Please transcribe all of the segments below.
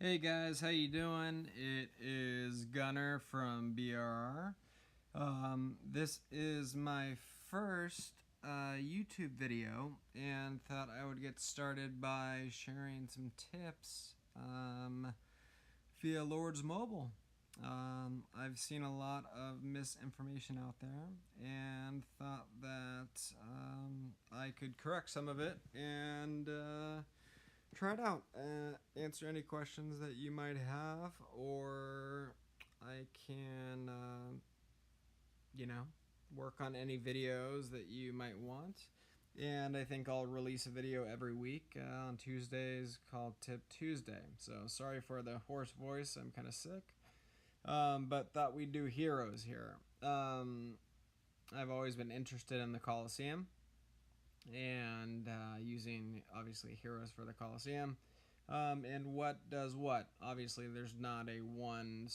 Hey guys, how you doing? It is Gunner from BRR. This is my first YouTube video, and thought I would get started by sharing some tips via Lord's Mobile. I've seen a lot of misinformation out there, and thought that I could correct some of it and try it out. Answer any questions that you might have, or I can, work on any videos that you might want. And I think I'll release a video every week on Tuesdays called Tip Tuesday. So sorry for the hoarse voice, I'm kind of sick. But thought we'd do heroes here. I've always been interested in the Colosseum and using obviously heroes for the Colosseum. And what does what? Obviously, there's not a one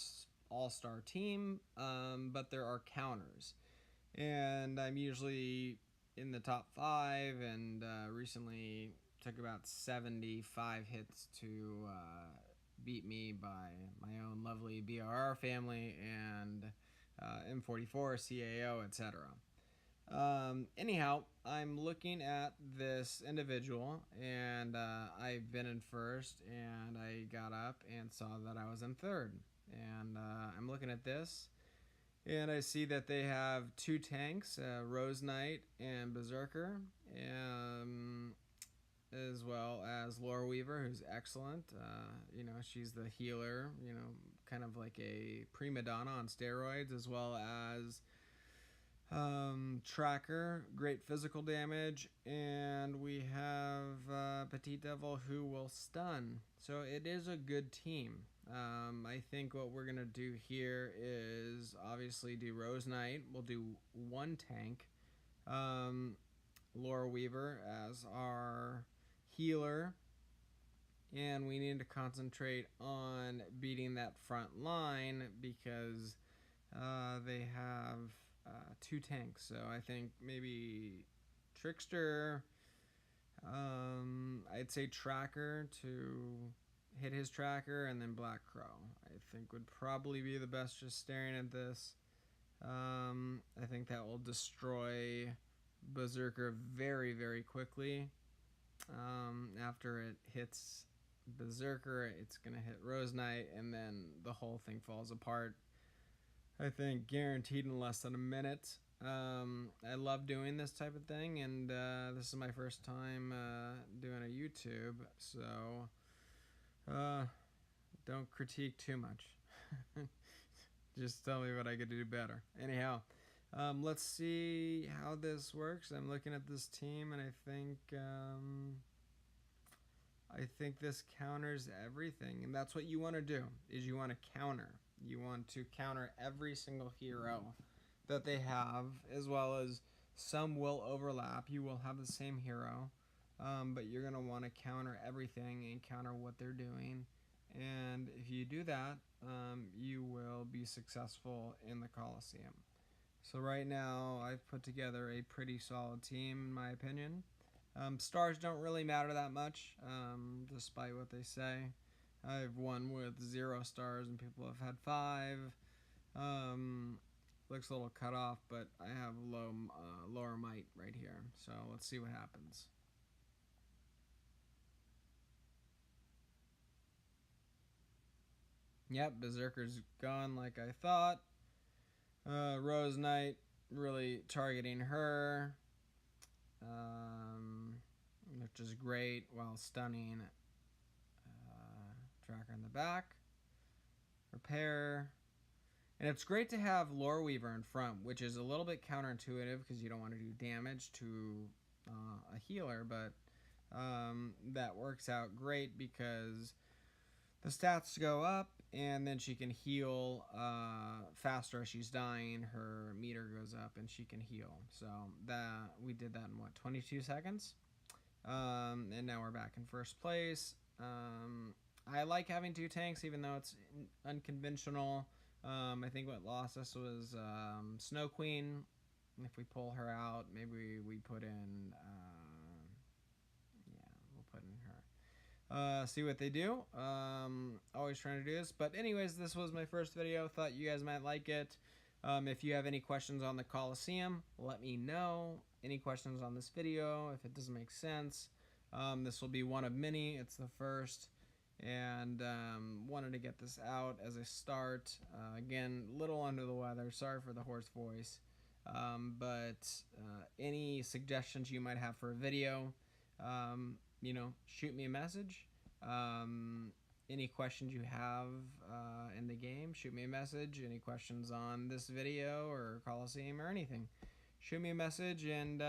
all-star team, but there are counters, and I'm usually in the top 5. And recently took about 75 hits to beat me by my own lovely BRR family and M44, CAO, etc. Anyhow, I'm looking at this individual, and I've been in first, and I got up and saw that I was in third. And I'm looking at this, and I see that they have 2 tanks, Rose Knight and Berserker, as well as Lore Weaver, who's excellent. She's the healer, kind of like a prima donna on steroids, as well as Tracker, great physical damage, and we have Petite Devil, who will stun. So it is a good team. I think what we're gonna do here is obviously do Rose Knight. We'll do 1 tank, Lore Weaver as our healer, and we need to concentrate on beating that front line because they have 2 tanks. So I think maybe Trickster, I'd say Tracker to hit his Tracker, and then Black Crow I think would probably be the best, just staring at this. I think that will destroy Berserker very, very quickly. After it hits Berserker, it's going to hit Rose Knight, and then the whole thing falls apart, I think, guaranteed in less than a minute. I love doing this type of thing, and this is my first time doing a YouTube, so don't critique too much. Just tell me what I could do better. Anyhow, let's see how this works. I'm looking at this team, and I think this counters everything, and that's what you want to do, is you want to counter. You want to counter every single hero that they have, as well as some will overlap. You will have the same hero, but you're going to want to counter everything and counter what they're doing. And if you do that, you will be successful in the Colosseum. So right now, I've put together a pretty solid team, in my opinion. Stars don't really matter that much, despite what they say. I've won with 0 stars, and people have had 5. Looks a little cut off, but I have lower might right here. So let's see what happens. Yep, Berserker's gone like I thought. Rose Knight really targeting her, which is great, while stunning Tracker in the back. Repair. And it's great to have Lore Weaver in front, which is a little bit counterintuitive because you don't want to do damage to a healer, but that works out great because the stats go up, and then she can heal faster as she's dying. Her meter goes up, and she can heal. So we did that in, 22 seconds? And now we're back in first place. I like having 2 tanks, even though it's unconventional. I think what lost us was Snow Queen. If we pull her out, maybe we put in, we'll put in her. see what they do. Always trying to do this. But anyways, this was my first video. Thought you guys might like it. If you have any questions on the Colosseum, let me know. Any questions on this video, if it doesn't make sense. This will be one of many. It's the first. And wanted to get this out as a start. Again, little under the weather. Sorry for the hoarse voice. But any suggestions you might have for a video, shoot me a message. Any questions you have in the game, shoot me a message. Any questions on this video or Colosseum or anything, shoot me a message. And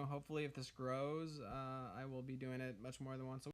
hopefully if this grows, I will be doing it much more than once a week.